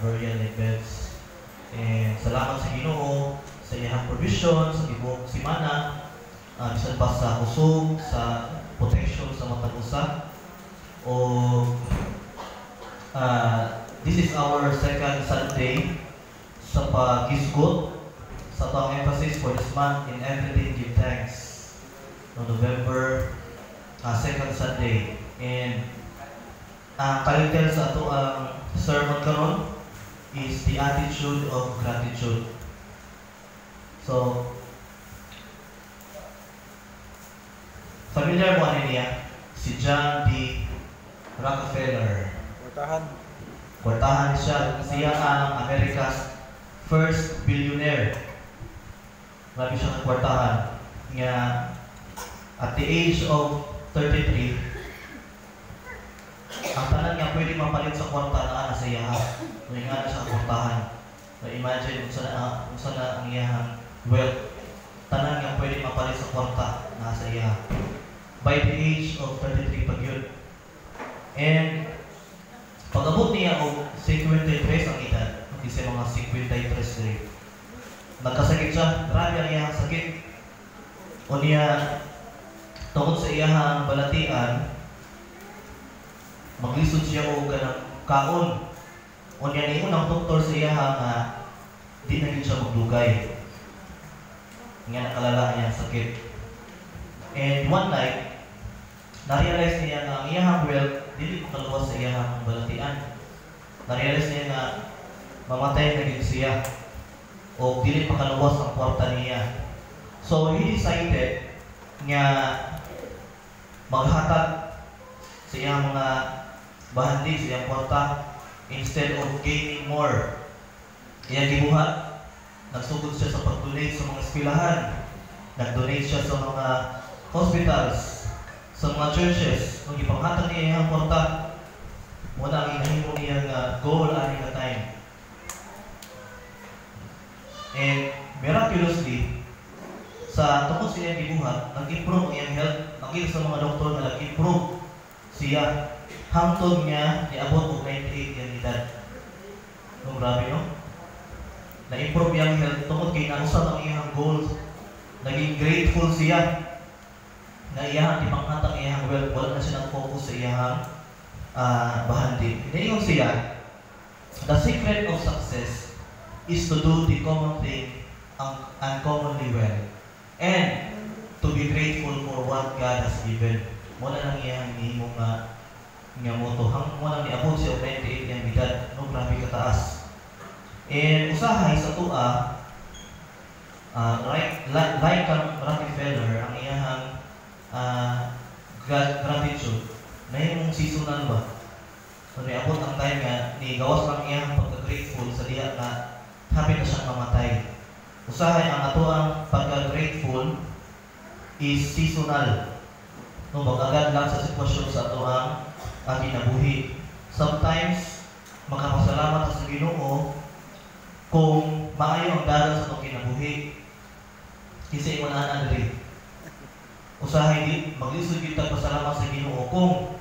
burial and beds. And salamat sa Ginoo sa iyang provision sa tibuok semana, bisan pa sa kusog, sa protection sa matag usa. O this is our second Sunday sa pag-isgot sa atong emphasis for this month in everything give thanks. No, November second Sunday. And ang title sa ato ang sermon karon is the attitude of gratitude. So, familiar mo ano niya? Si John D. Rockefeller. Kwartahan siya. Siya ang America's first billionaire. Marami siya ng kwartahan. Nga, at the age of 33, ang tanan nga pwede mapalit sa kwarta na sa iya. Ngayon nga na siya kwartahan. So, imagine kung saan na ang iyang wealth. Tanan nga pwede mapalit sa kwarta na sa iya. By the age of 33 pag yun. And pag-abot niya o 53 ang edad, hindi siya mga 53 rin. Nagkasakit siya, grabe ang iyang sakit. O niya, tungkol sa iyang balatian, maglisod siya o ganang kaon. O niya ni unang doktor sa iyang di na siya magdugay. Nga nakalala niya sakit. And one night, na-realize niya na ang iyang wealth dili ko kaluwas sa iyang balatian. Na-realize niya na mamatay na din siya o dili pa kaluwas ang kwarta niya. So he decided nga maghatag sa iyang mga bahandi sa iyang kwarta instead of gaining more. Iyang gibuhat, nagsugod siya sa pag-donate sa mga eskwelahan, nag-donate siya sa mga hospitals, sa mga churches. Nung ipanghatag niya iyang kwarta, muna ang inahimo niyang goal ani ka time. And miraculously, sa tungkol sa iyang gibuhat, nag-improve ang iyang health. Nakita sa mga doktor na nag-improve siya hangtod niya niabot og 98 yung edad. No, grabe no? Na-improve iyang health tungkol kay nausap ang iyang goals. Naging grateful siya na iyang ipanghatag iyang wealth. Wala na siya nag-focus sa iyang bahandi. Inaingon siya, the secret of success is to do the common thing uncommonly well and to be grateful for what God has given. Muna lang iyang hihimong nga moto. Muna lang niabot siya 98 yung edad. No, grabe kataas. And usahay sa tua, like Rockefeller, ang iyang gratitude na yung seasonal ba? So, niabot ang time nga, ni gawas lang iyang pagka-grateful sa diya na happy na siyang mamatay. Usahay ang ato ang pagka-grateful is seasonal. No, mag-agad lang sa sitwasyon sa ato ang kinabuhi. Sometimes, makapasalamat sa Ginoo kung maayo ang dalan sa itong kinabuhi. Kasi iwanan rin. Usahay din, maglisod yung tagpasalamat sa Ginoo kung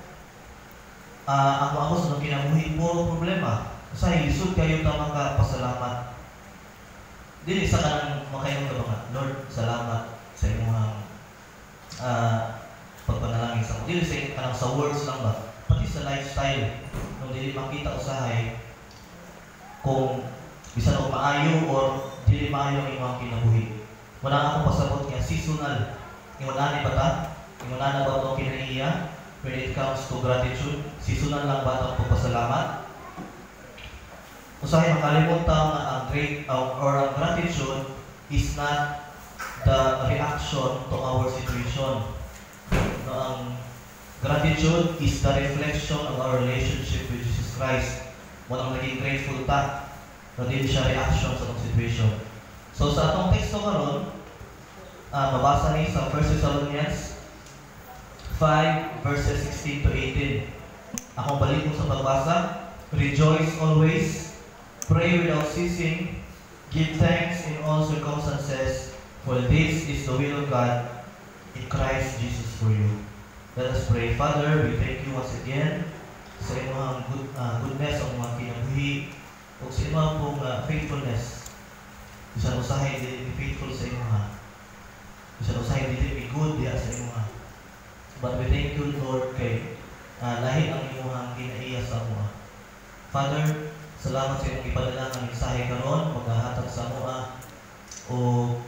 ako sa itong kinabuhi, puro problema. Usahay, lisod kayo na makapasalamat. Dili sa kanang makayong ka mga, Lord, salamat sa inyong pagpanalangin sa dili sa kanang sa words lang ba, pati sa lifestyle. Nung dili makita usahay kung bisan o maayo or dili maayo ang inyong kinabuhi. Wala akong pasabot nga seasonal. Ingunani ba ta? Ingunana ba itong kinaiya? When it comes to gratitude, seasonal lang ba itong pagpasalamat? Usahay makalimot tayo na ang gratitude is not the reaction to our situation. No, ang gratitude is the reflection of our relationship with Jesus Christ. Walang naging grateful ta, no, din siya reaction sa situation. So sa atong teksto karon, mabasa ni sa 1 Thessalonians 5 verses 16 to 18. Akong balik mo sa pagbasa. Rejoice always, pray without ceasing, give thanks in all circumstances, for this is the will of God in Christ Jesus for you. Let us pray. Father, we thank you once again sa iyong goodness ang mga kinabuhi o sa imuha pong faithfulness. Bisan usahay dili faithful sa imuha. Bisan usahay dili good diya sa imuha. But we thank you, Lord, kay lahi ang imuhang ginaiya sa imuha. Father, salamat sa imong ipadala nga mensahe karon, maghahatag sa imuha o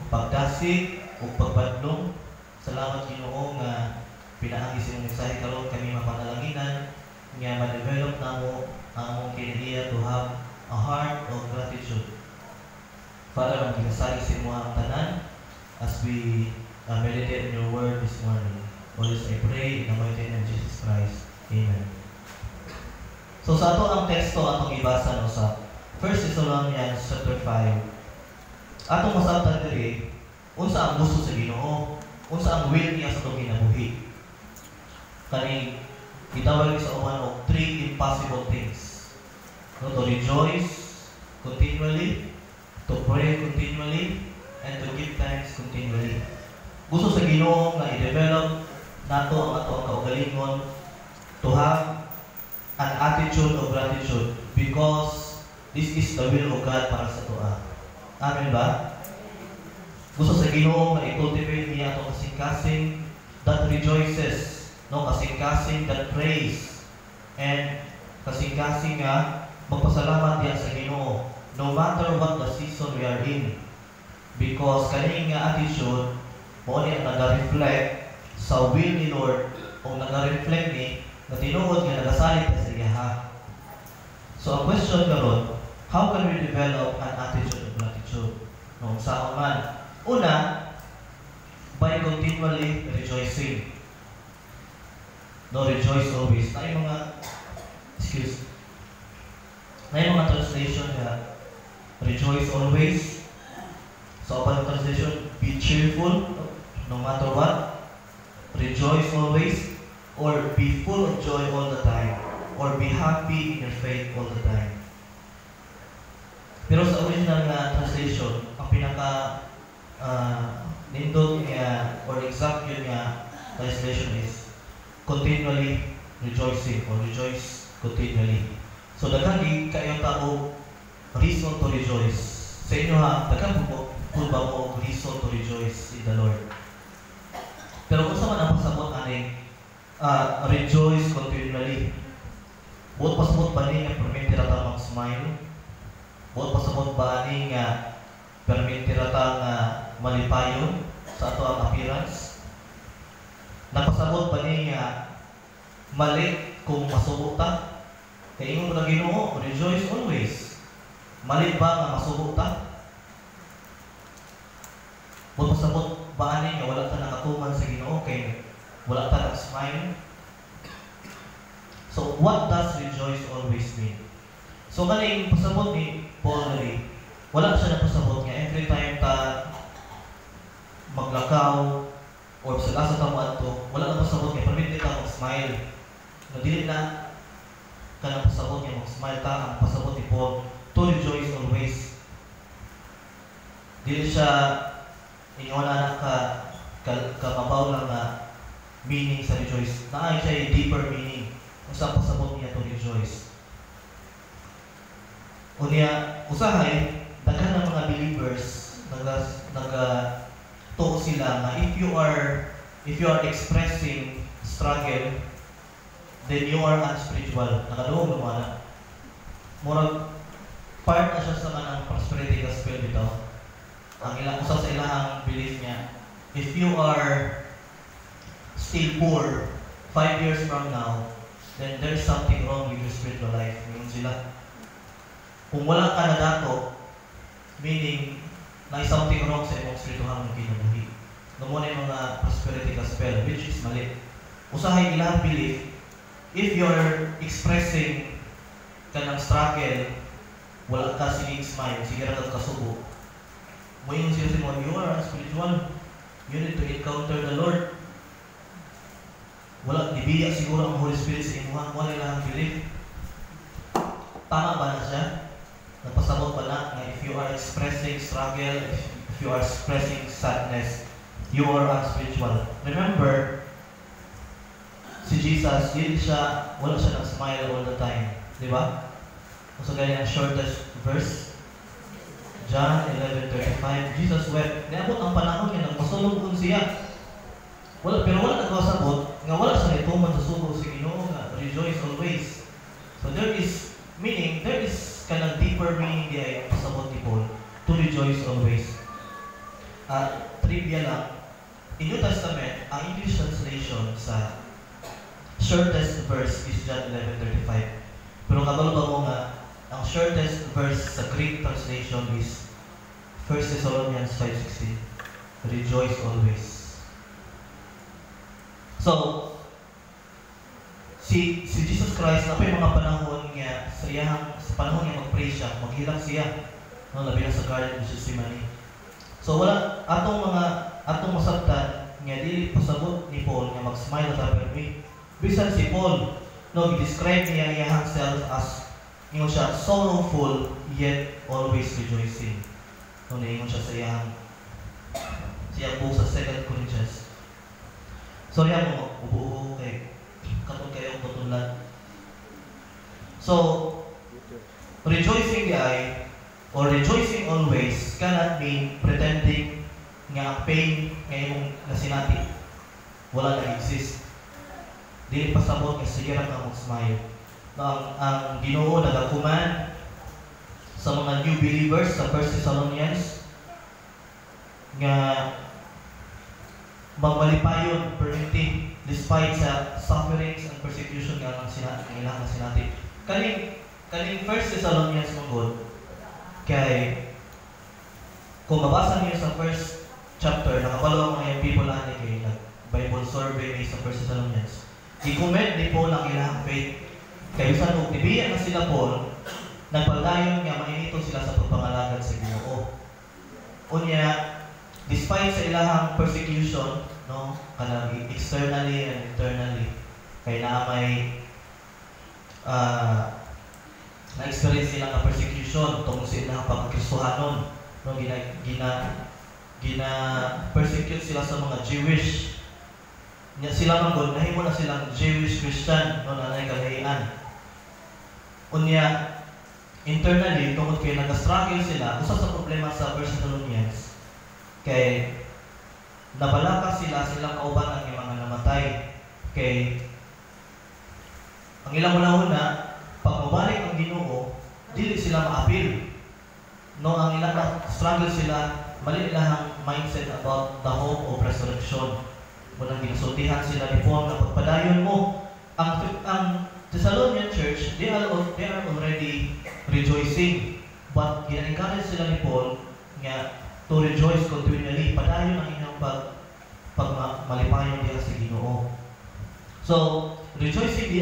pagdasig o pagbadlong. Salamat Ginoo nga pinaagi sa imong mensahe karon kami mapanalanginan nga ma-develop namo ang among kinaiya to have a heart of gratitude. Father, ang ginasali sa imuha ang tanan as we meditate in your word this morning. All this I pray in the mighty name of Jesus Christ. Amen. So sa ato ang teksto atong ibasa no sa 1 Thessalonians chapter 5. Atong masabtan diri unsa ang gusto sa Ginoo, unsa ang will niya sa atong kinabuhi. Kani gitawag sa uman og three impossible things. No, to rejoice continually, to pray continually, and to give thanks continually. Gusto sa Ginoo nga i-develop nato ang ato kaugalingon to have an attitude of gratitude because this is the will of God para sa toa. Amen ba? Gusto sa Ginoo nga i-cultivate niya ato kasing-kasing that rejoices, no, kasing-kasing that praise, and kasing-kasing nga magpasalamat diya sa Ginoo no matter what the season we are in, because kaning nga attitude mo ni ang nag-reflect sa will ni Lord o nag-reflect ni na tinuod nga nagasalit sa iya. So ang question karon, how can we develop an attitude of gratitude? No, saan man. Una, by continually rejoicing. No, rejoice always. Na yung mga translation na rejoice always. So upon translation, be cheerful no matter what. Rejoice always, or be full of joy all the time, or be happy in your faith all the time. Pero sa original na translation, ang pinaka nindot niya or exact yun nga translation is continually rejoicing or rejoice continually. So daghan di kayo tao reason to rejoice. Sa inyo ha, daghan po ba mo reason to rejoice in the Lord. Pero kung sa man ang pasabot aning rejoice continually. Buot pasabot ba ni nga permit rata mag-smile? Buot pasabot ba ni nga permit rata nga malipayon sa ato ang appearance? Napasabot ba ni nga mali kung masubo ta? Kaya ingon na Ginoo, rejoice always. Mali ba nga masubo ta? Buot pasabot ba ani nga wala ta nakatuman sa Ginoo kay wala ta nag-smile? So what does rejoice always mean? So kaning pasabot ni Paul ri, wala siya napasabot nga every time ta maglakaw or sa lasa ta mo adto, wala na pasabot nga permit ta mag-smile. No, dili na kanang pasabot nga mag-smile ta. Ang pasabot ni Paul to rejoice always. Dili siya ingon na mabaw lang na meaning sa rejoice. Naay siya deeper meaning kung saan pasabot niya to rejoice. Unya, usahay, daghan ng mga believers nagatuo sila na if you are expressing struggle, then you are unspiritual. Nakaduong naman na. Murag part na siya sa kanang prosperity gospel bitaw. Ang ilang usa sa ilahang belief niya, if you are still poor 5 years from now, then there is something wrong with your spiritual life. Ngayon sila. Kung wala ka na dato, meaning na something wrong sa imong spiritual ng kinabuhi. Namuna yung mga prosperity gospel, which is mali. Usahay ilang belief, if you're expressing ka ng struggle, wala ka sining smile, sige ra ka kasubo. Moingon sila sa mga, you are spiritual. You need to encounter the Lord. Wala, nibiya siguro ang Holy Spirit sa imuha. Wala ilang belief. Tama ba na siya? Nagpasabot ba na if you are expressing struggle, if you are expressing sadness, you are unspiritual. Remember, si Jesus, wala siya nag-smile all the time. Di ba? So ganyan ang shortest verse. John 11:35. Jesus wept. Niabot ang panahon niya, nagpasulong siya. Pero wala nagkasabot, nga wala sa nituman sa sugo si Ginoo nga rejoice always. So there is meaning, there is kanang deeper meaning diay pasabot ni Paul to rejoice always. Trivia lang, in New Testament, ang English translation sa shortest verse is John 11:35. Pero kabalo ba mo nga, ang shortest verse sa Greek translation is 1 Thessalonians 5:16. Rejoice always. So, si Jesus Christ, na pa yung mga panahon niya, sa panahon niya mag-pray siya, maghilak siya, no, labi na sa Garden of Gethsemane. So, wala, atong masabtan, nga dili pasabot ni Paul, nga mag-smile at happy. Bisan si Paul, no, i-describe niya iyang self as, ingon siya, sorrowful, yet always rejoicing. No, ingon siya sa iyang book sa 2 Corinthians. So, yan mo, ubo-ubo kay katong kayong tutulan. So, rejoicing or rejoicing always cannot mean pretending nga pain ngayong nasinati wala na-exist. Dili pasabot nga sige ra ka mag-smile. Ang Ginoo nagakuman sa mga new believers sa 1 Thessalonians nga magmalipayon, permitting, despite sa sufferings and persecution nga ilang nasinati. Kaning 1 Thessalonians mong kay kung mabasa niyo sa first chapter, nakapalo mga people ani kay Bible survey sa 1 Thessalonians. I-comment ni Paul ang ilang faith. Kaya bisan og nibiya na sila Paul, nagpadayon nga mainito sila sa pagpangalagad sa Ginoo. Unya, despite sa ilahang persecution, no, kanang externally and internally, kay na-may na-experience sila ng persecution tungkol sa ilang pagkristohanon, no, persecute sila sa mga Jewish. Nya sila manggod, nahimo na silang Jewish Christian, no, nanay kalahian. Unya, internally, tungkol kay nag-struggle sila, usa sa problema sa 1 Thessalonians, kay nabalakas silang kauban ang mga namatay. Kay ang ilang una-una, pag mabalik ang Ginoo, dili sila maapil. No, ang ilang struggle sila, mali nilang mindset about the hope of resurrection. Munang ginasultihan sila ni Paul na pagpadayon mo. Ang Thessalonian church, they are already rejoicing. But gina-encourage sila ni Paul nga to rejoice continually. Padayon ang inyong malipayon diya sa Ginoo. So, rejoicing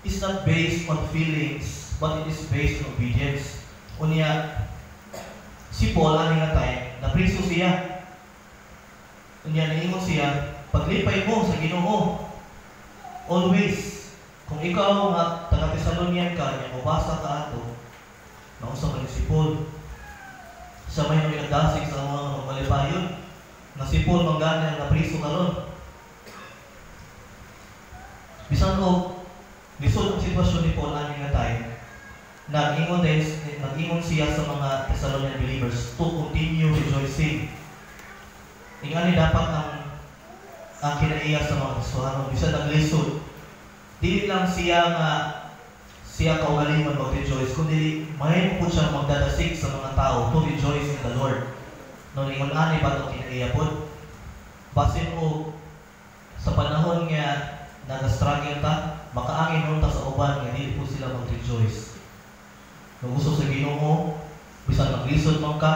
is not based on feelings, but it is based on obedience. Unya, si Paul, aning nga time, napriso siya. Unya, naingon siya, paglipay mo sa Ginoo, always. Kung ikaw nga taga-Thessalonian ka, niya mabasa ka ato, nausa ka si Paul. Sa may nagdasig sa mga malipayon, na si Paul manggana ang napriso karon. Bisan o lisod ang sitwasyon ni Paul aning nga time, nag-ingon siya sa mga Thessalonian believers to continue rejoicing. Ingani dapat ang kinaiya sa mga Kristohanon, bisan naglisod. Dili lang siya kaugalingon mag-rejoice, kundi may po siya magdadasig sa mga tao to rejoice in the Lord. Nung ingon ani ba itong kinaiya po? Basin o sa panahon nga nag-struggle ta, makaangin nun ta sa uban nga dili po sila mag-rejoice. Kung gusto sa Ginoo, bisan maglisod man ka,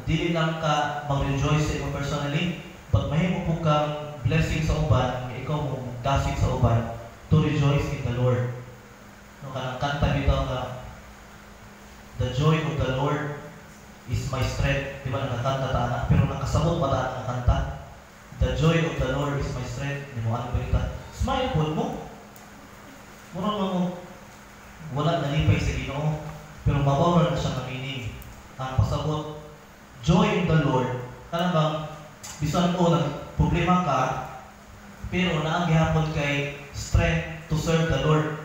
dili lang ka mag-rejoice sa imo personally, but mahimo po kang blessing sa uban, nga ikaw mo dasig sa uban to rejoice in the Lord. No, kanang kanta bitaw nga, the joy of the Lord is my strength. Di ba nakakanta ta na? Pero nakasabot ba ta ang kanta? The joy of the Lord is my strength. Di mo ano balita? Smile po mo. Murang mo, wala nalipay sa Ginoo, pero mabawal na siya ng meaning. Ang pasabot, joy in the Lord, kanang bisan o nagproblema ka, pero naang gihapon kay strength to serve the Lord.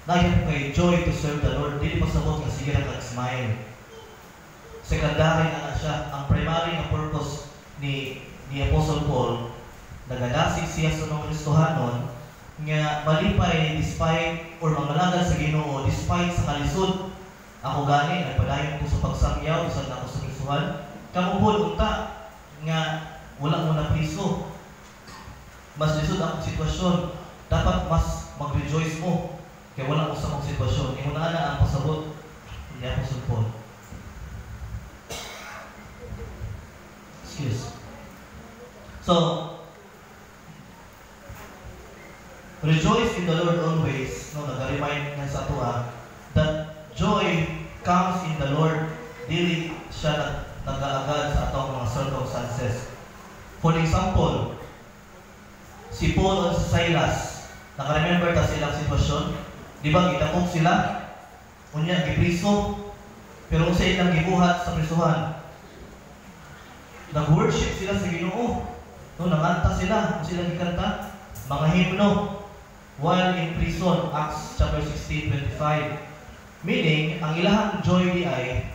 Nagyan kay joy to serve the Lord. Dili pasabot nga sige ra kag smile. Secondary na siya. Ang primary nga purpose ni Apostle Paul, nagalasig siya sa mga Kristohanon nga malipay despite or mangalagad sa Ginoo despite sa kalisod. Ako gani nagpadayon ko sa pagsangyaw sa ako sa Kristohan. Kamo pod unta nga wala mo na priso. Mas lisod ang sitwasyon. Dapat mas mag-rejoice mo. Kaya wala ko sa mong sitwasyon. Imuna na ang pasabot ni Apostle Paul. Excuse. So, rejoice in the Lord always. No, nag-remind nga sa ato that joy comes in the Lord. Dili siya nag-aagad sa atong mga circumstances. For example, si Paul at si Silas, naka-remember ta silang sitwasyon? Di ba, gidakop sila? Unya, gipriso. Pero kung sa ilang gibuhat sa prisuhan, nag-worship sila sa Ginoo. No, nanganta sila. Kung sila gikanta, mga himno. While in prison, Acts chapter 16:25. Meaning, ang ilahang joy di ay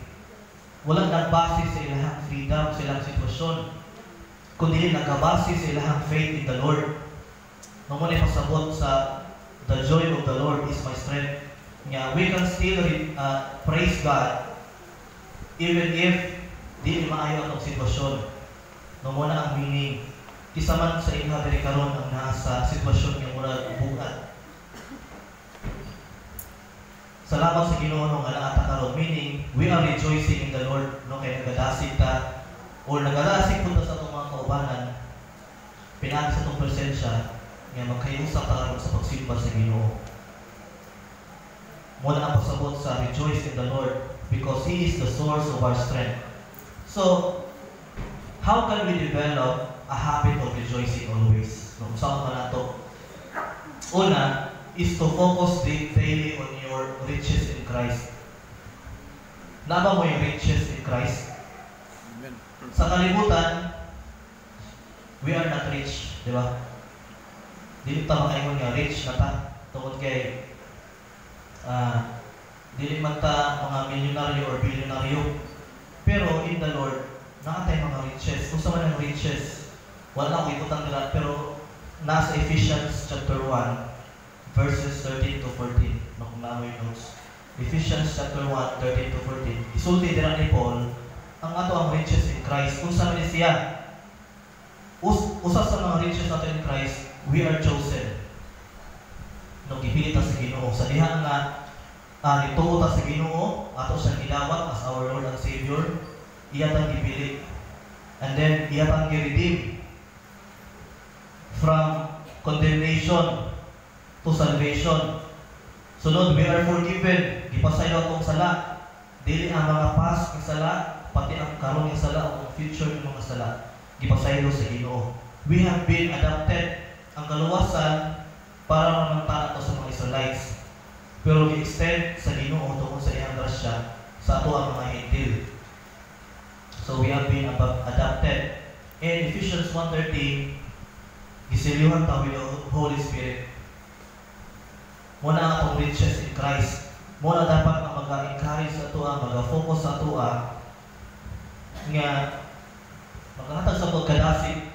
walang nagbase sa ilahang freedom, sa ilang sitwasyon, kundi nagabase sa ilahang faith in the Lord. Nung muna pasabot sa the joy of the Lord is my strength. Yeah, we can still praise God even if di maayo ang sitwasyon. Nung muna ang meaning, isa man sa inha diri karon ang nasa sitwasyon nga mura buhat. Salamat sa Ginoo nga naata karon, meaning we are rejoicing in the Lord. No, kay nagadasig ta or nagadasig punta sa atong mga kaubanan, pinagi sa atong presensya nga magkayusa ta sa pagsimba sa Ginoo. Muna ang pasabot sa rejoice in the Lord because He is the source of our strength. So, how can we develop a habit of rejoicing always? No, saan pa nato? Una is to focus daily on your riches in Christ. Naba mo yung riches in Christ? Amen. Sa kalibutan, we are not rich, di ba? Dili ta makaingon nga rich na ta tungod kay dili man ta mga milyonaryo or bilyonaryo. Pero in the Lord, nakatay mga riches. Kung sa man ang riches, wala ko ikutan nila, pero nasa Ephesians chapter 1 verses 13 to 14. Kung namoy notes. Ephesians chapter 1, 13 to 14. Isulti din ni Paul ang ato ang riches in Christ. Kung sa man siya, usa sa mga riches natin in Christ, we are chosen. Nung ipilita sa Ginoo, sa diha nga nituo ta sa Ginoo, ato siyang gidawat as our Lord and Savior, iya tang gipili. And then iya tang gi-redeem from condemnation to salvation. Sunod, we are forgiven. Gipasayo atong sala. Dili ang mga past nga sala, pati ang karon nga sala o ang future nga mga sala. Gipasayo sa Ginoo. We have been adopted. Ang kaluwasan para mamantala to sa mga Israelites. Pero gi-extend sa Ginoo tungkol sa iyang grasya sa ato ang mga Hintil. So we have been adopted. In Ephesians 1:13, gisilihan ta with the Holy Spirit. Muna ang atong riches in Christ. Muna dapat ang mag-encourage sa ato, mag-focus sa ato nga maghatag sa pagkadasig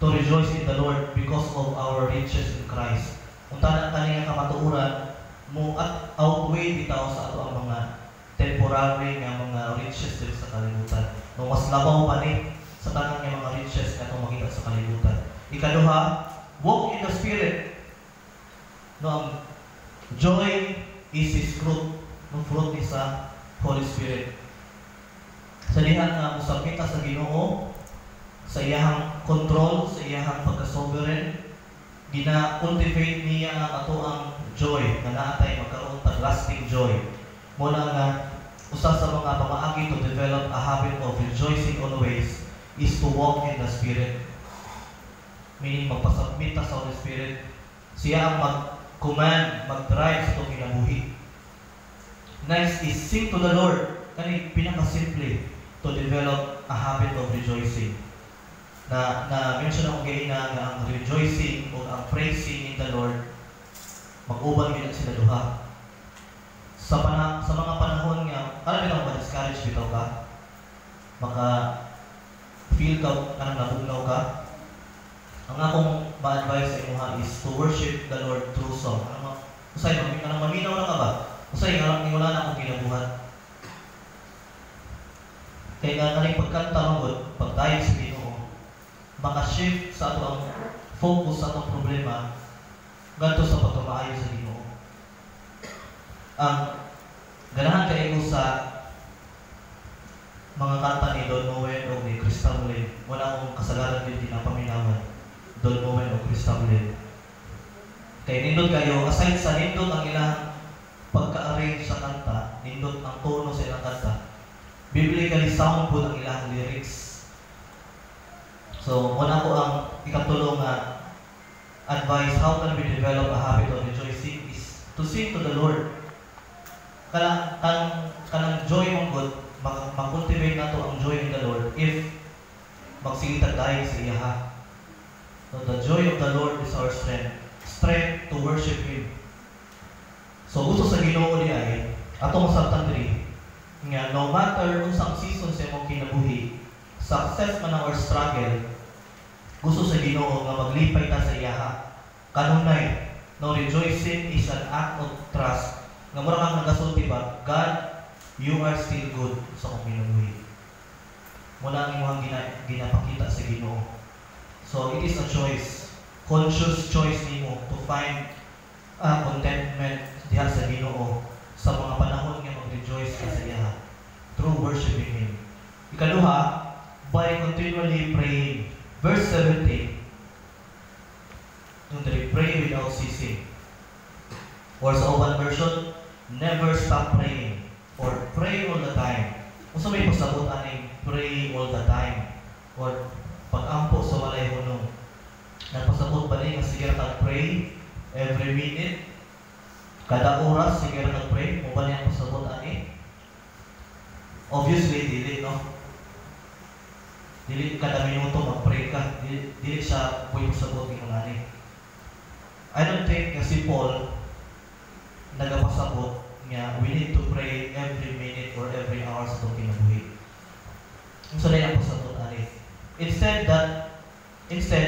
to rejoice in the Lord because of our riches in Christ. Kung tanan nga kamatuoran mo at outweigh bitaw sa ato ang mga temporary nga mga riches dito sa kalibutan. No, mas labaw pa ni sa tanan nga mga riches nga itong makita sa kalibutan. Ikaduha, walk in the Spirit. No, ang joy is His fruit. No, fruit is sa Holy Spirit. Sa dihan nga musabita sa Ginoo, sa iyang control, sa iyang pagka-sovereign, gina-cultivate niya ang ato ang joy, na naatay magkaroon tag lasting joy. Muna nga, usa sa mga pamaagi to develop a habit of rejoicing always is to walk in the Spirit. Meaning, magpasubmit sa Holy Spirit. Siya ang mag-command, mag-drive sa itong kinabuhi. Next is sing to the Lord. Kani pinaka-simple to develop a habit of rejoicing. Na-mention akong gaina nga ang rejoicing o ang praising in the Lord, mag-uban gina sila duha. sa mga panahon nga alam bitaw ma-discourage bitaw ka, maka feel ka kanang nabugnaw ka, ang akong ma-advise sa imuha is to worship the Lord through song. Usay kanang maminaw na ka ba? Usay nga wala na akong ginabuhat. Kaya nga naling pagkanta mangod, pagdayo sa Ginoo, maka-shift sa ato ang focus sa atong problema ngadto sa pagkamaayo sa Ginoo. Ang ganahan kayo sa mga kanta ni Don Moen o ni Chris Tomlin, wala akong kasagaran din pinapaminawan Don Moen o Chris Tomlin. Kaya nindot kayo, aside sa nindot ang ilang pagka-arrange sa kanta, nindot ang tono sa ilang kanta, biblically sound po ang ilang lyrics. So, muna ko ang ikatulong na advice, how can we develop a habit of rejoicing is to sing to the Lord. Kanang joy mong God, mag-cultivate na to ang joy in the Lord if magsigitag tayo sa iyaha. So, the joy of the Lord is our strength to worship Him. So, gusto sa Ginoo di ay, atong masabtan diri, nga no matter unsang season sa imong kinabuhi, success man or struggle, gusto sa Ginoo nga maglipay ta sa iyaha. Kanunay, no rejoicing is an act of trust. Nga mura kang nagasulti ba, God, you are still good sa akong kinabuhi. Muna ang imong ginapakita sa Ginoo. So it is a choice, conscious choice nimo to find contentment diha sa Ginoo sa mga panahon nga mag-rejoice ka sa iya through worshiping Him. Ikaduha, by continually praying. Verse 17, pray without ceasing. Or sa open version, never stop praying. Or pray all the time. Kung sa may pasabot aning pray all the time. Or pag-ampo sa walay hunong. Nagpasabot ba niya, sige na pray every minute. Kada oras, sige na pray. Kung ba niya pasabot ani? Obviously, dili, no? Dili kada minuto mag-pray ka. Dili siya pwede pasabot ng ani. I don't think si Paul nagapasabot nga we need to pray every minute or every hour sa itong kinabuhi. So na yung pasabot ani. Instead,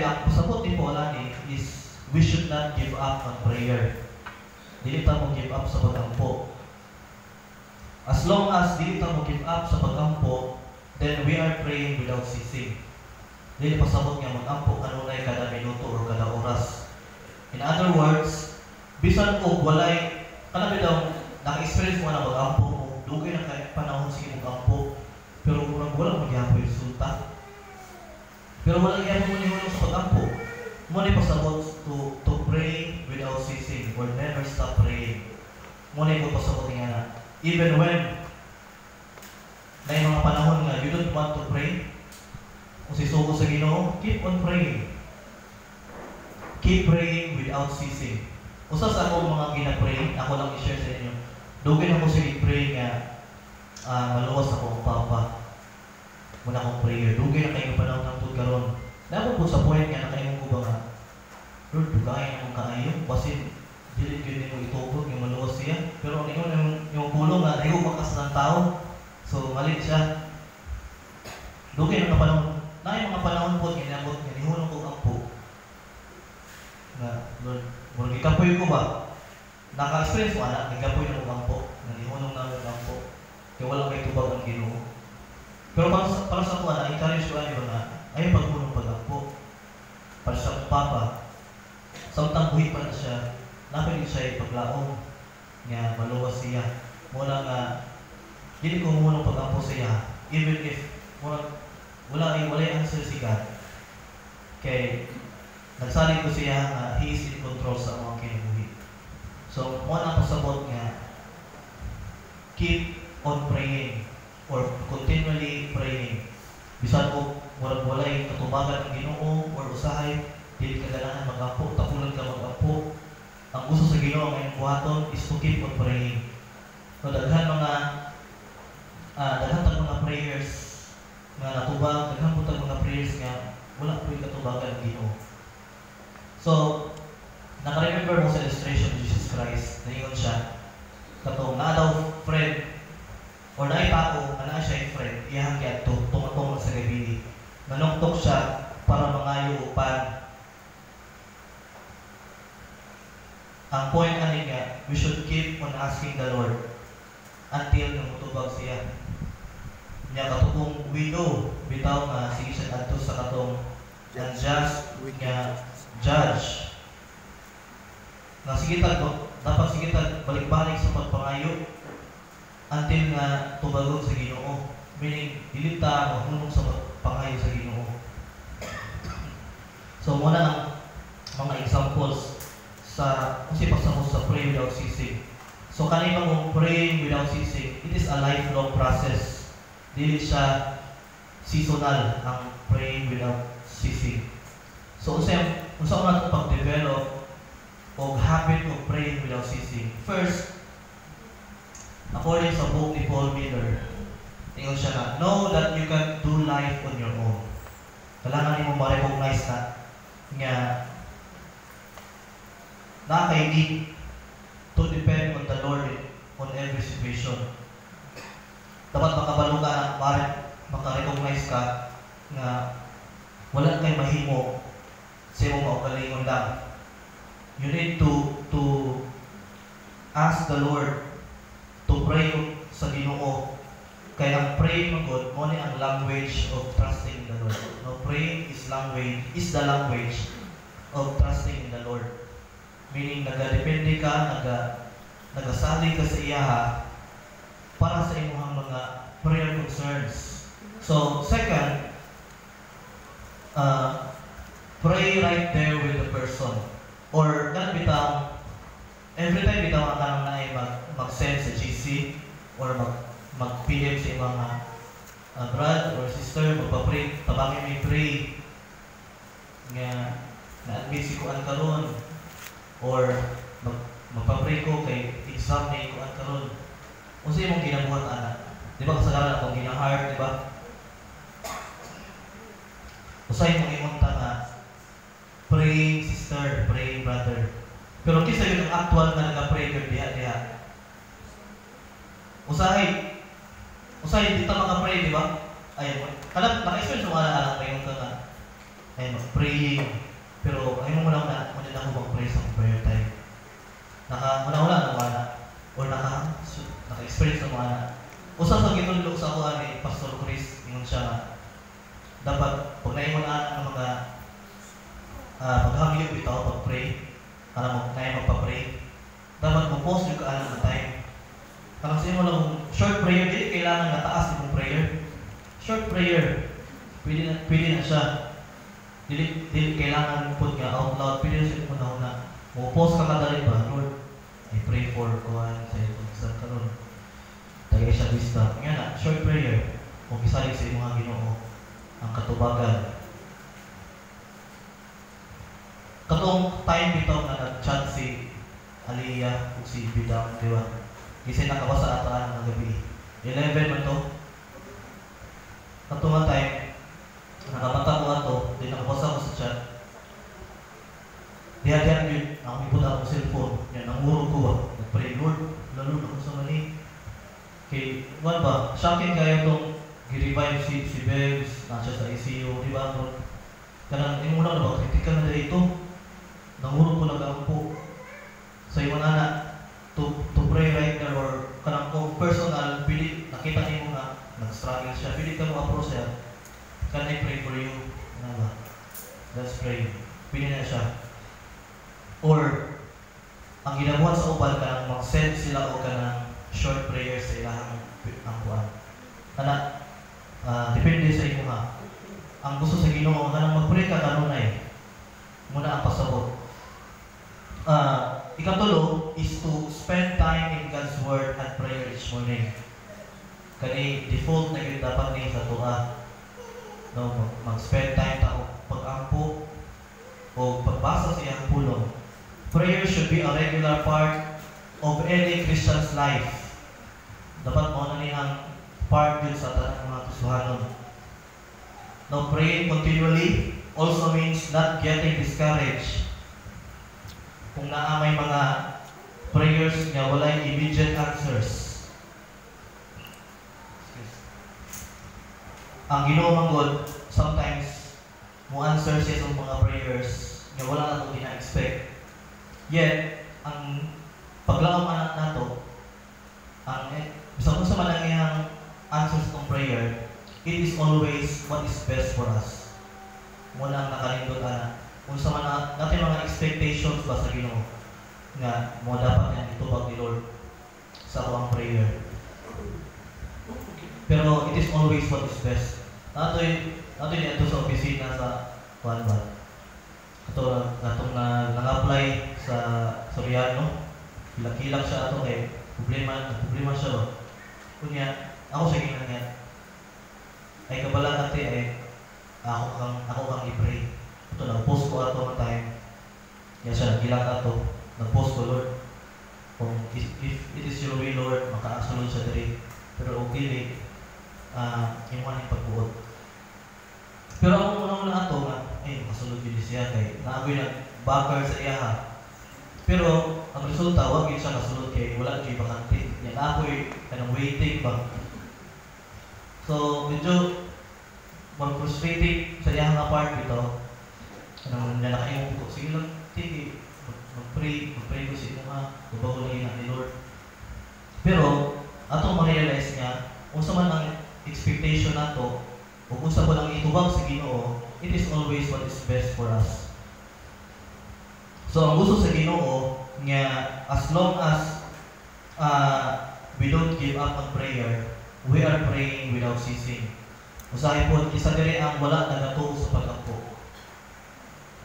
ang pasabot ni Paul ani is we should not give up on prayer. Dili ta mo give up sa pagampo. As long as dili ta mo give up sa pagampo, then we are praying without ceasing. Dili pasabot nga mag-ampo kanunay kada minuto or kada oras. In other words, bisan og walay kana bitaw naka-experience mo na mag-ampo mo, dugay na kay panahon sige mag-ampo, pero murag wala magyapon resulta. Pero wala gyapon mo ni sa pag-ampo. Mo ni pasabot to pray without ceasing or never stop praying. Mo ni ko pasabot nga na even when may mga panahon nga you don't want to pray, kung sisuko sa Ginoo, keep on praying. Keep praying without ceasing. Usa sa akong mga gina-pray, ako lang i-share sa inyo. Dugay ako sige pray nga maluwas ako ang papa. Muna akong prayer. Dugay na kayo panahon ng karon. Nako po sa point nga nakaingon ko ba nga, Lord, dugayin akong kaayo. Basin, dili yun mo itupod yung maluwas siya. Pero yung pulong nga, ayaw makas ng tao. So, malit siya. Dugay na panahon. Na yung mga panahon po, ginabot nga, nihulong ko ang po. Nga, Lord, mula gikapoy ko ba? Naka-experience mo, anak, nagapoy na ang po. Nanihulong na ang po. Kaya wala may tubag ang Ginoo. Pero para sa ko, encourage ko ayo na, ayaw pagpunong pag-ampo. Para sa papa, samtang buhay pa na siya, napilig siya paglaong nga maluwas siya. Muna nga, hindi ko munong pag-ampo siya, even if wala answer si God. Kaya, nagsaling ko siya nga, He is in control sa mga kinabuhi. So, muna pasabot nga, keep on praying or continually praying. Bisan ko, walay katubagan ng Ginoo or usahay, dili ka ganahan mag-ampo, tapulan ka mag-ampo. Ang gusto sa Ginoo ngayong buhaton is to keep on praying. So, daghan mga prayers nga natubag, daghan po mga prayers nga wala po yung katubagan ng Ginoo. So, naka-remember mo sa illustration of Jesus Christ, naingon siya, katong na daw or na tao na siya friend, iyang kyato, tumatong sa gabi. Nanuktok siya para mangayo upan. Ang point ani nga, we should keep on asking the Lord until namutubag siya. Nya katupong widow, bitaw nga sige siya adto sa katong unjust nga judge. Nga sige dapat sige balik-balik sa pagpangayo until nga tubagon sa Ginoo. Meaning, dili ta mahunong sa pagpangayo sa Ginoo. So muna ang mga examples sa kasi pagsamos sa pray without ceasing. So kanina mong praying without ceasing, it is a lifelong process. Dili siya seasonal ang praying without ceasing. So unsa man pag-develop og habit of praying without ceasing. First, according sa book ni Paul Miller, tingnan siya na, know that you can do life on your own. Kailangan mo ma-recognize na kay need to depend on the Lord on every situation. Dapat makabalo ka na maka-recognize ka nga wala kay mahimo sa imong maugalingon lang. You need to ask the Lord to pray sa Ginoo. Kaya ang praying magod mo ni ang language of trusting in the Lord. No, praying is the language of trusting in the Lord. Meaning nagadepende ka, nagasali ka sa iyaha para sa imong mga prayer concerns. So, second, pray right there with the person. Or, ganun bitaw, every time bitaw ka nang naay mag-send sa GC or mag-PM sa mga brad or sister, magpa-pray, tabangin may pray nga na-admit si kuan karon or magpa-pray ko kay exam na kuan karon. Unsa imong ginabuhat ana? Di ba kasagaran akong gina-heart, di ba? Usay mong imong nga pray sister, pray brother. Pero kisa yun ang actual na nag-pray ka diha. Usahay dito maka-pray, di ba? Ayun, kanang naka-experience mo anak na yung ka ayun, praying. Pero ayun mo muna ako mag-pray sa prayer time. Muna-una na mana or naka-experience na mana. Usa sa ginulog sa ako ni Pastor Chris, ingon siya na dapat pag naimon ng mga paghangyo bitaw pag-pray, para magpa-pray, dapat mo-post yung kaalang na time. Kasi mo lang short prayer, hindi kailangan na taas yung prayer. Short prayer, pwede na siya. Hindi kailangan put nga out loud, pwede na siya una. Mo-post ka kadali ba, Lord, I pray for kuhan sa itong isang karon. Tagay siya vista. Nga na, short prayer, kung isalig sa mga Ginoo, ang katubagan. Katong time bitaw na nag-chat si Aliyah o si Bidang, di ba? Kasi nakabasa ataan ng gabi. 11 man to. Katong nga time, nakabata ko ato, di nakabasa ko sa chat. Diyan yun, nakapipot akong cellphone. Yan, nangurog ko ba? Nag-pray, Lord, lalo na ko sa mali. Okay, wala ba? Shocking kaya itong gi-revive si Begs, nasa sa ICU, di ba? Kanang, yung muna na ba, kritikal na dito. Nangurog ko nag-ampo. So, yung mga to pray right there or kanang kung personal, pili, nakita niyo nga, nag-struggle siya, pili ka mo approach siya. Can I pray for you? Ano ba? Let's pray. Pili na siya. Or, ang ginabuhat sa upan, kanang mag-send sila o kanang short prayer sa ilahang ang buwan. Depende sa inyo ha. Ang gusto sa Ginoo, kanang mag-pray ka kanunay. Muna ang pasabot. Ikatulo is to spend time in God's Word and prayer each morning. Kani default na yun dapat niya sa tuwa. No, mag-spend time ta pag-ampo o pagbasa sa iyang pulong. Prayer should be a regular part of any Christian's life. Dapat mo na niyang part yun sa tanang mga Kristohanon. Now, praying continually also means not getting discouraged. Kung naamay mga prayers nga walay immediate answers. ang Ginoo manggod sometimes mo answer siya sa mga prayers nga wala na itong gina-expect. Yet, ang paglaom anak nato, ang bisag sa man ang iyang answers ng prayer, it is always what is best for us. Muna ang nakalindot ana. Kung sa man natin mga expectations ba sa Ginoo nga mo dapat yan itubag ni Lord sa awang prayer. Pero it is always what is best. Natoy dito sa opisina sa kuan ba? Atong nag-apply sa Soriano. Kilak-kilak siya ato kay problema siya ba. Kunya ako sa ginanya. Ay kabala natin ay ako kang i-pray. Ito nag-post ko ato ng time. Kaya siya nagkilak ato. Nag-post ko, Lord. Kung if it is your will, Lord, maka-asulod siya diri. Pero okay, iwan yung pagbuod. Pero ang una-una ato nga, makasulod yun siya kay naagoy na backer sa iya ha. Pero ang resulta, wag yun siya kasulod kay wala kay bakante. Yan ako'y kanang waiting ba. So, medyo mag-frustrating sa iya nga part dito. Kanang nanakayon ko, sige lang, tigi, mag-pray ko sa inyo nga, babago lagi na ni Lord. Pero, atong ma-realize niya, kung sa man ang expectation nato, o kung sa lang itubag sa Ginoo, it is always what is best for us. So, ang gusto sa Ginoo, nga as long as we don't give up on prayer, we are praying without ceasing. Usahay po, isa diri ang wala na nato sa pag-ampo.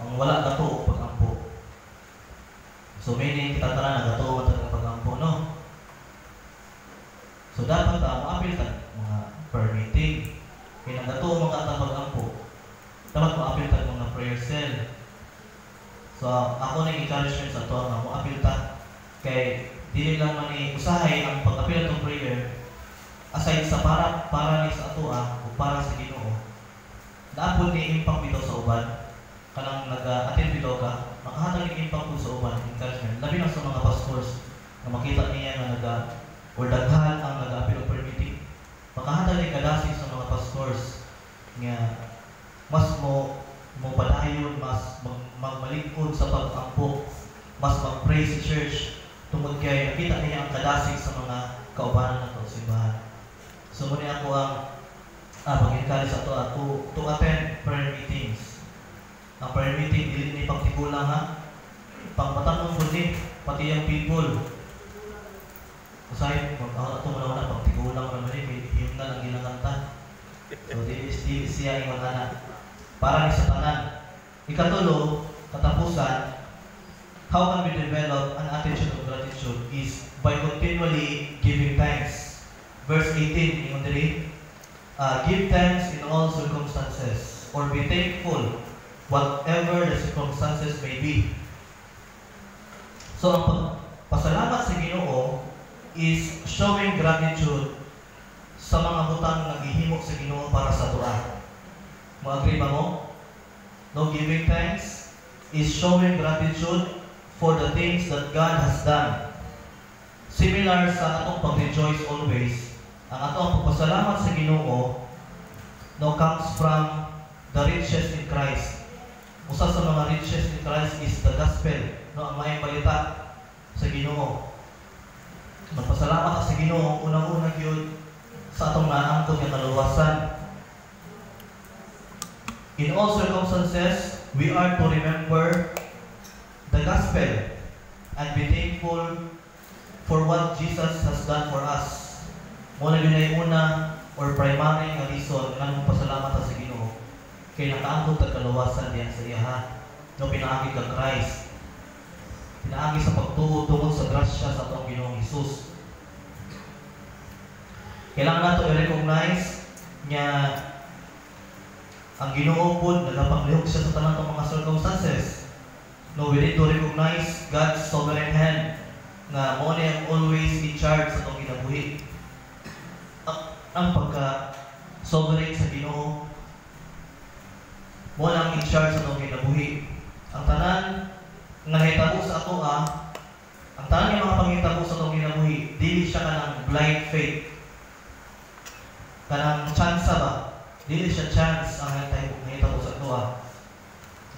Ang wala nato sa pag-ampo. So, meaning, kita tara na nato sa pag-ampo, no? So, dapat maapil ta mga permitting. Kaya nato mga pag-ampo. Dapat maapil ta mga prayer cell. So, ako na encouragement sa ito nga maapil ta. Kay, dili lang man usahay ang pag-apil ng prayer aside sa para ni sa ato o para sa Ginoo. Dapat ni impact bitaw sa uban. Kanang nag-attend bitaw ka, makahatag ni impact po sa uban, encouragement. Labi na sa mga pastors na makita niya na or daghan ang nag-apil ng prayer meeting. Makahatag ni kadasig sa mga pastors nga mas mo padayon, mas magmalikod sa pag-ampo, mas mag-pray sa church tungod kay nakita niya ang kadasig sa mga kaubanan ng simbahan. So muna ako ang mag-encourage sa to attend prayer meetings. Ang prayer meeting dili ni pagtigulang ha, pangmatanong po din pati yung people. Usahay, ito muna na pagtigulang naman yung na lang ginakanta. So dili siya yung mga para ni sa tanan. Ikatulo, katapusan, how can we develop an attitude of gratitude is by continually giving thanks. Verse 18, yung diri, give thanks in all circumstances, or be thankful, whatever the circumstances may be. So, ang pasalamat sa Ginoo is showing gratitude sa mga butang naghihimo sa Ginoo para sa tuwa. Mag-agree ba mo? No, giving thanks is showing gratitude for the things that God has done. Similar sa atong pag-rejoice always, ang atong pagpasalamat sa Ginoo comes from the riches in Christ. Usa sa mga riches in Christ is the gospel, ang maayong balita sa Ginoo. Magpasalamat sa Ginoo unang-unang yun sa atong naangkot nga kaluwasan. In all circumstances, we are to remember the gospel and be thankful for what Jesus has done for us. Muna yun ay una or primary nga reason nga nung pasalamat sa Ginoo kay nakaangkot ang kaluwasan diyan sa iya no pinaagi kang Christ, pinaagi sa pagtuo tungod sa grasya sa atong Ginoong Hesus. Kailangan nato i-recognize nga ang Ginoo pod nagapaglihok siya sa tanan ng mga circumstances. No, we need to recognize God's sovereign hand na mo niya always in charge sa itong kinabuhi. Ang pagka-sovereign sa Ginoo, mo lang in charge sa itong kinabuhi. Ang tanan nga hitabo sa ato ang tanan ng mga panghitabo sa itong kinabuhi, dili siya kanang blind faith. Kanang chance ba? dili siya chance ang nahitabo sa tuwa.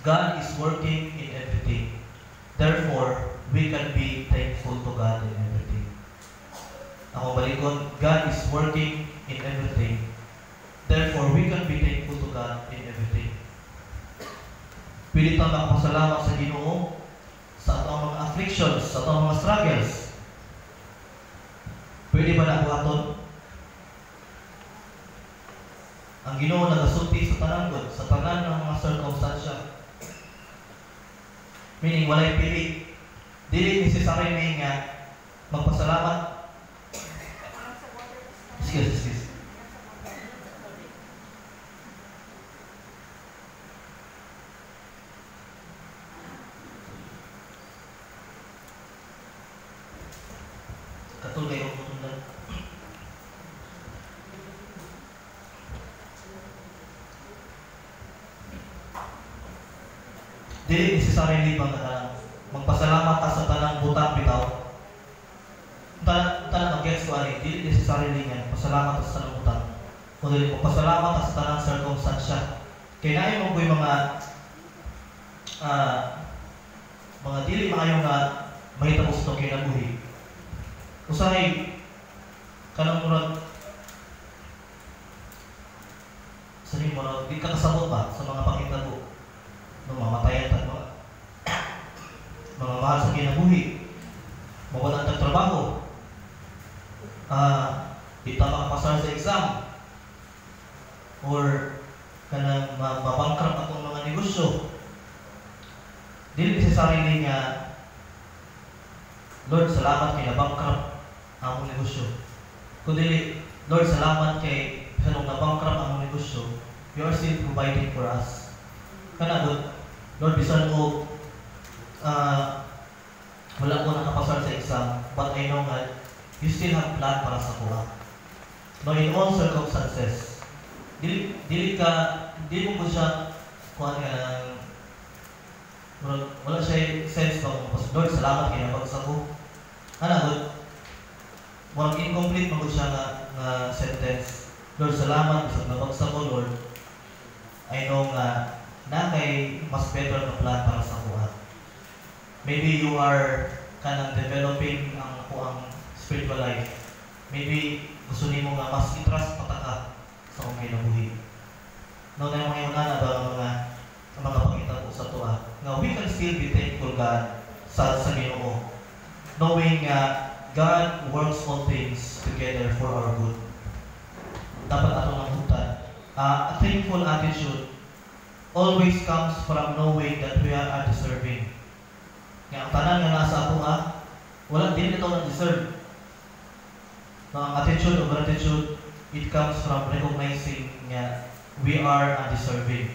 God is working in everything. Therefore, we can be thankful to God in everything. Ako balikon, God is working in everything. Therefore, we can be thankful to God in everything. Pili tayo magpasalamat sa Ginoo sa atong mga afflictions, sa atong mga struggles. Pwede ba na buhaton? Ang Ginoo nagasulti sa tanan God, sa tanan ng mga circumstansya. Meaning, walay pili. Dili necessary may nga magpasalamat. Excuse. Katul kayo kutundan. Dili necessarily magpasalamat ka sa tanang butang bitaw. Tanang mag-gets ko ani, dili necessarily nga pasalamat ka sa tanang butang. Kundi magpasalamat ka sa tanang circumstansya. Kaya naay mo ko'y mga dili maayo nga mahitabo sa itong kinabuhi. Usahay kanang murag sa rin murag di ka kasabot ba sa mga pakitabo ng mamatayan at mga mahal sa kinabuhi, mawalan ng trabaho, di ta makapasar sa exam, or kanang mabangkrap atong mga negosyo. Dili necessarily nga Lord, salamat kay nabangkrap ang among negosyo. Kundi Lord, salamat kay kanang nabangkrap ang among negosyo, you are still providing for us. Kana Lord, bisan ko wala ko nakapasar sa exam, but I know that you still have plan para sa kuha. No, in all circumstances, dili mo po siya kuha ka ng wala siya sense ng Lord, salamat kay nabagsak ko. Good. Walang incomplete mo siya nga sentence. Lord, salamat sa nabagsak ko, Lord. I know nga na kay mas better na plan para sa kuha. Maybe you are kanang developing ang kuang spiritual life. Maybe gusto nimo nga mas i-trust pataka sa akong kinabuhi. No, na yung mga mga pakita ko sa tuwa. Now, we can still be thankful God sa Ginoo, knowing God works all things together for our good. Dapat atong nabutan. A thankful attitude always comes from knowing that we are undeserving. Kaya ang tanan nga nasa ato wala din ito na-deserve. Ang attitude of gratitude, it comes from recognizing nga we are undeserving.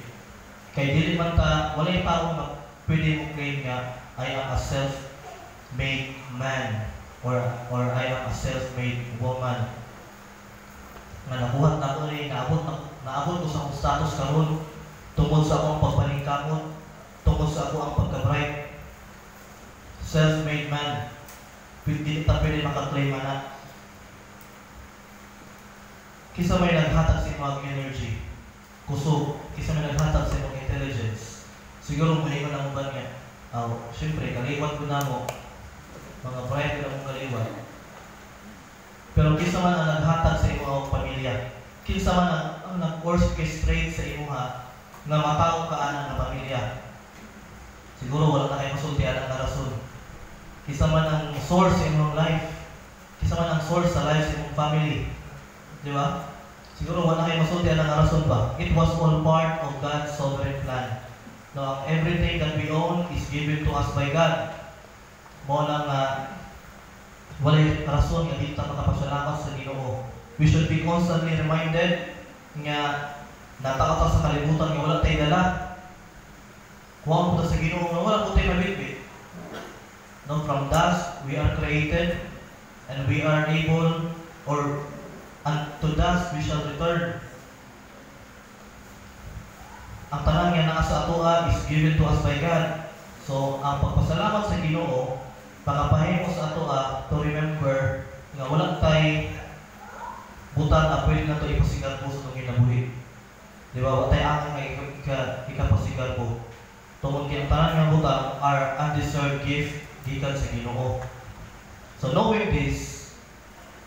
Kaya dili man ta, wala yung tao na pwede mong claim nga I am a self-made man or I am a self-made woman. Nga nabuhat na ko rin, naabot ko sa akong status karon tungkol sa akong pagpaningkamot, tungkol sa akong pagka-bright. Self-made man. Dili ta pwede makaklaim na. Kisa may naghatag sa imong energy, kusog, kisa may naghatag sa imong intelligence. Siguro mahingon ang uban nga. Siyempre, kaliwat ko na mo. Mga bright ko na mong kaliwat. Pero kisa man ang naghatag sa imong pamilya, kisa man ang nag-orchestrate sa imuha nga matao kaanan ng pamilya. Siguro wala na kayo masultian ang rason. Kisa man ang source sa imong life, kisa man ang source sa life sa imong family. Di ba? Siguro wala kayo masultian ang rason ba? It was all part of God's sovereign plan. No, everything that we own is given to us by God. Mo lang walay rason nga dito makapasalamat sa Ginoo. We should be constantly reminded nga natakot sa kalibutan nga wala tayo dala. Kuha mo sa Ginoo nga wala po tayo mabitbit. No, from dust we are created and we are able and to dust we shall return. Ang tanan nga naa sa atoa is given to us by God. So, ang pagpasalamat sa Ginoo, pagapahimo sa atoa to remember nga wala tay butang na pwede na ito ipasigat po sa itong kinabuhi. Di ba? Watay aking nga ikapasigar ko. Tungod kay ang tanan nga butang are undeserved gift gikan sa Ginoo. So knowing this,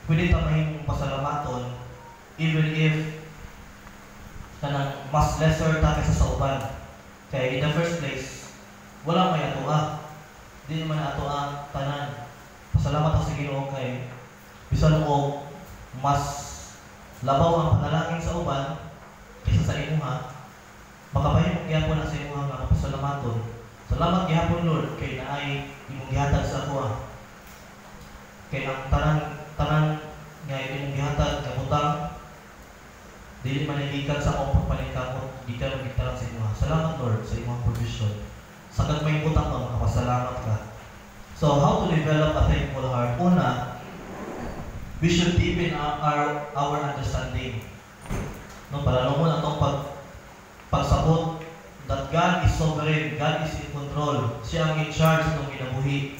pwede ta mahimong pasalamaton even if kanang mas lesser ta kaysa sa uban. Kaya in the first place, wala may atoa. Di naman atoa tanan. Pasalamat ako sa Ginoo kay bisan o mas labaw ang panalangin sa uban kaysa sa imuha, makapahimong gihapon na sa imuha nga mapasalamaton. Salamat gihapon Lord kay naay imong gihatag sa ako. Kay ang tanan nga imong gihatag nga butang dili man igikan sa akong pagpaningkamot, di ka magitaran sa imuha. Salamat Lord sa imong provision. Sa kagmay butang mo, makapasalamat ka. So how to develop a thankful heart? Una, we should deepen our understanding. No, para mo na itong pagsabot that God is sovereign, God is in control. Siya ang in charge sa itong kinabuhi.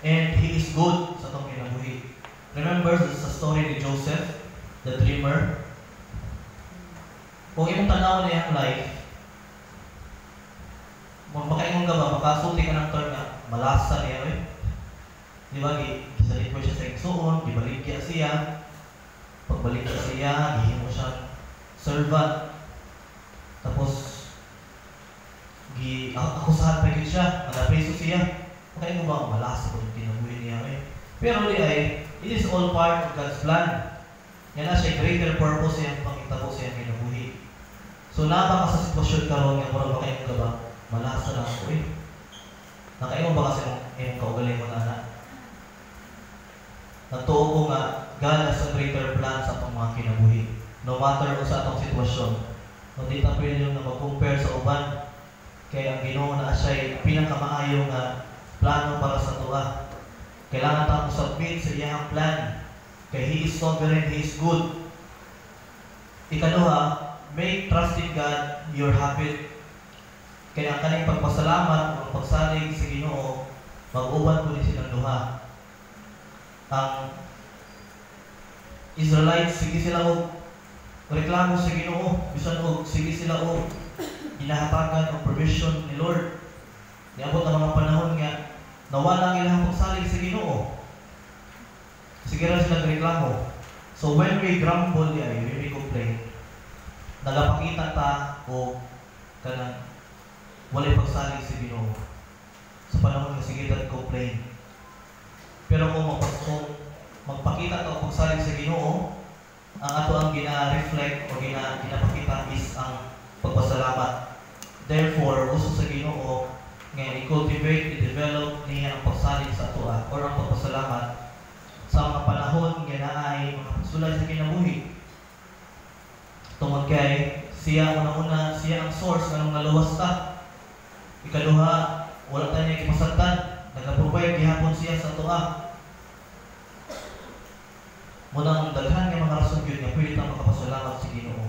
And He is good sa itong kinabuhi. Remember sa story ni Joseph, the dreamer? Kung imong tanaw na yung life, makaingon ka ba, makasulti ka ng term na malasa niya, eh? Di ba, gisalit mo siya sa igsuon, gibalik siya. Pagbalik siya, gihimo siyang servant. Tapos, akusahan pa yun siya, manapreso siya. Makain mo ba, malasa kung tinabuhin niya, eh? Pero di ay, it is all part of God's plan. Yan na siya, greater purpose siya, pangitabo siya kinabuhi. So, naba ka sa sitwasyon karon nga mura makain ka ba, malasa na ako, eh. Nakain mo ba kasi yung kaugaling mo na anak? Nagtuo ko nga, God has a greater plan sa itong mga kinabuhi. No matter kung sa itong sitwasyon. Hindi na pwede yung mag-compare sa uban. Kaya ang Ginoo na siya pinakamaayo nga plano para sa tuwa. Kailangan tayo submit sa iyang plan. Kaya He is sovereign, He is good. Ikaduha, make trusting God your habit. Kaya ang kaning pagpasalamat o pagsalig sa Ginoo, mag-uban po din silang duha. Ang Israelites, sige sila o reklamo sa Ginoo, bisan o sige sila o inahatagan o provision ni Lord. Niabot ang mga panahon nga nawala ang ilang pagsalig sa Ginoo. Sige rin sila reklamo. So when we grumble, when we complain, nagapakita ta o kanang walay pagsalig sa Ginoo. Sa panahon nga sige that complain. Pero kung magpakita ito pagsalig sa Ginoo, ang ato ang gina-reflect o ginapakita is ang pagpasalamat. Therefore, gusto sa Ginoo nga i-cultivate, i-develop niya ang pagsalig sa ato or ang pagpasalamat sa mga panahon nga naay mga pagsulay sa kinabuhi. Tungod kay siya una-una, siya ang source ng naluwas ta. Ikaduha, wala tayo niya kipasagdan. Nag-provide gihapon siya sa tuwa. Munang daghan nga mga rason yun nga pwede tayong makapasalamat sa Ginoo.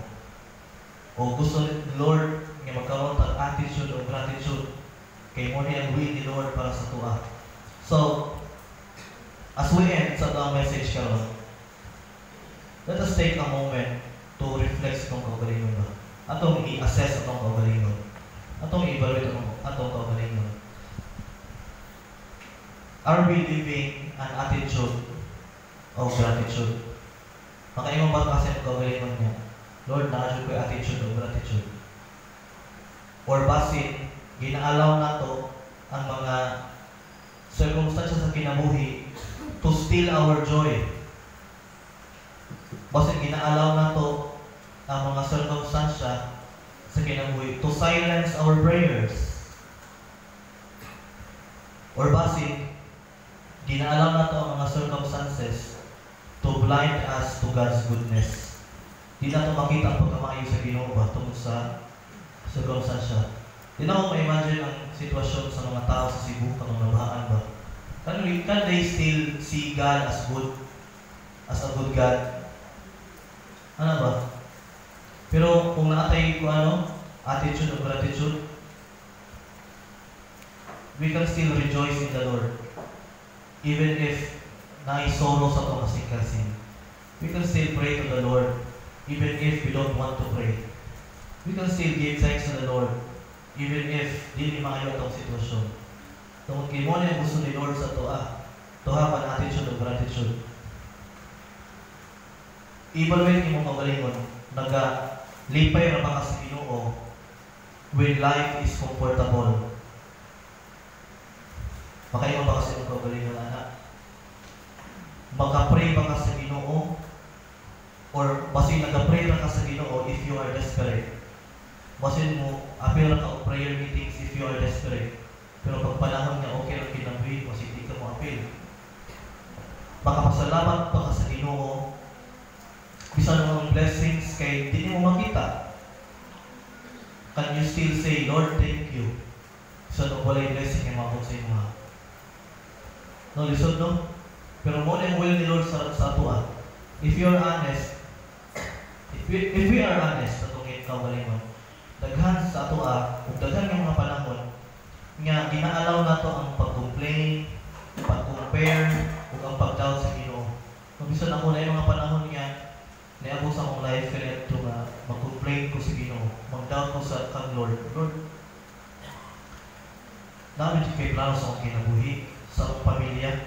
O gusto ni Lord nga magkaroon ng attitude o gratitude kay mo niya ang will ni Lord para sa tuwa. So, as we end sa itong message karon, let us take a moment to reflect sa itong kaugalingon ba? Atong i-assess itong kaugalingon. Atong i-evaluate itong kaugalingon. Are we living an attitude of gratitude? Makaimang ba kasi ang kaugalingon niya? Lord, na-assure ko yung attitude of gratitude. Or basin, ginaalaw na to ang mga circumstances sa kinabuhi to steal our joy. Basin, ginaalaw na to ang mga circumstances sa kinabuhi to silence our prayers. Or basin, ginaalam na to ang mga circumstances to blind us to God's goodness. Di na ito makita ang pagkamayo sa Ginoo ba tungkol sa circumstance. Di na ako ma-imagine ang sitwasyon sa mga tao sa Cebu katong nabahaan ba. Can they still see God as good? As a good God? Ano ba? Pero kung naatay ko attitude of gratitude, we can still rejoice in the Lord. Even if sorrow sa itong kasing-kasing. We can still pray to the Lord even if we don't want to pray. we can still give thanks to the Lord even if di maayo atong sitwasyon. Tungod kay mo na gusto ni Lord sa to have an attitude of gratitude. Evaluate imong kaugalingon, lipay ra ba ka sa Ginoo when life is comfortable? Makaingon ba kasi imong kaugalingon, anak? Maka-pray ba ka sa Ginoo? Or basin nag-pray ra ka sa Ginoo if you are desperate? Basin mo appeal ra ka og prayer meetings if you are desperate. Pero pag panahon nga okay lang kinabuhi mo, hindi ka mo appeal. Makapasalamat pa ka sa Ginoo bisan ng blessings kay di mo makita. Can you still say, Lord, thank you? Sa nung walay blessing yung makot sa inyo. No, listen, no? Pero mo na yung will ni Lord sa atua. If you're honest, if we are honest sa itong kaugalingon, daghan sa atua, kung daghan yung mga panahon, nga ginaalaw na to ang pag-complain, pag-compare, o ang pag-doubt sa Ginoo. Mabisan ako na yung mga panahon nga, niabot sa akong life kaya ito nga, mag-complain ko sa Ginoo, mag-doubt ko sa kang Lord. Lord, namin kay plano sa akong kinabuhi, sa akong pamilya.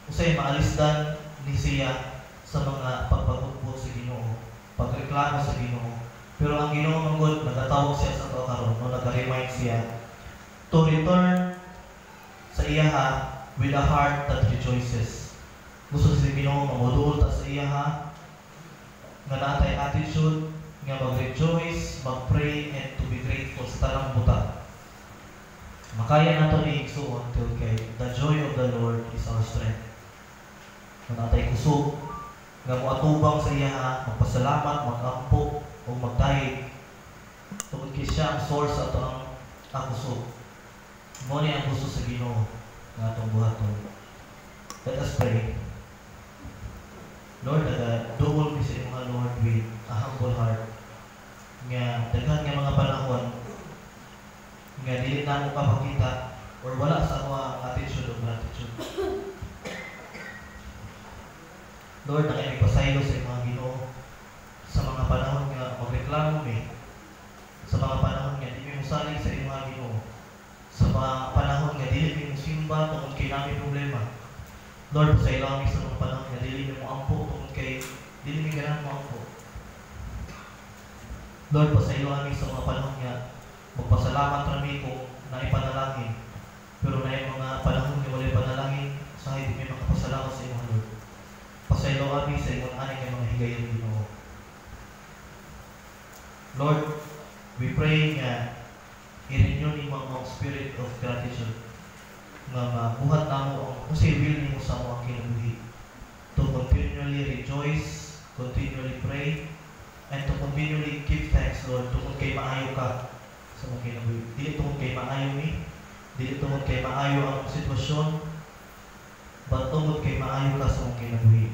Usay maalisdan ni siya sa mga pagpagpupot sa Ginoo, pagreklamo sa Ginoo. Pero ang Ginoo manggod, nagatawag siya sa ito karon, no, nag-remind siya to return sa iyaha with a heart that rejoices. Gusto sa Ginoo mamudul ta sa iyaha nga natay attitude nga mag-rejoice, mag-pray, and to be grateful sa tanang buta. Makaya nato ni igsuon till kay the joy of the Lord is our strength. Nga natay kusog nga moatubang sa iyaha, magpasalamat, magampo o magdahig tungod kay siya ang source ato ang kusog. Mo ni ang gusto sa Ginoo nga atong buhaton. Let us pray. Lord, double sa imong Lord with a humble heart. Nga daghan nga mga panahon nga dili na mo kapakita or wala sa ang attitude of gratitude. Lord, nakipasaylo sa imong Ginoo sa mga panahon nga magreklamo mi, sa mga panahon nga di mo salig sa imong Ginoo, sa mga panahon nga dili mo simba tungod kay namin problema. Lord, pasaylo kami sa mga panahon nga dili mo ampo tungod kay dili mi ganahan mo ampo. Lord, pasaylo kami sa mga panahon nga magpasalamat kami kung naipanalangin. Pero na yung mga panahon nga wala panalangin, sa hindi may makapasalamat sa imong Lord. Pasaylo kami sa imong aning nga mga higayon Ginoo. Lord, we pray nga i-renew ni mga spirit of gratitude nga mabuhat na mo ang kasi will ni mo sa mga kinabuhi to continually rejoice, continually pray, and to continually give thanks, Lord, tungkol kay maayo ka sa mga kinabuhi. Dili tungkol kay maayo mi, dili tungkol kay maayo ang sitwasyon, but tungkol kay maayo ka sa mga kinabuhi.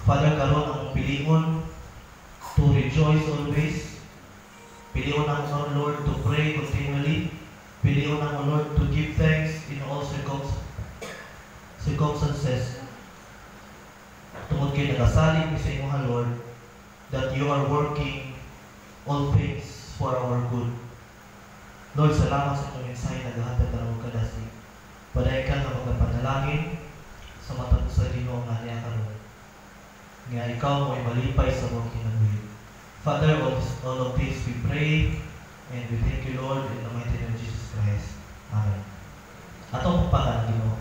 Father, karon ang pilion to rejoice always. Pilion ang Lord to pray continually. Pilion ang Lord to give thanks in all circumstances. Tungod kay nagasalig ni sa imong Lord that you are working all things for our good. Lord, salamat sa itong mensahe na gahatag ka ng kadasig. Paday ka na magpanalangin sa matag sa Ginoo nga niya karon. Nga ikaw mo ay malipay sa mga kinabuhi. Father, all of this we pray and we thank you, Lord, in the mighty name of Jesus Christ. Amen. Atong pagpakan, Ginoo.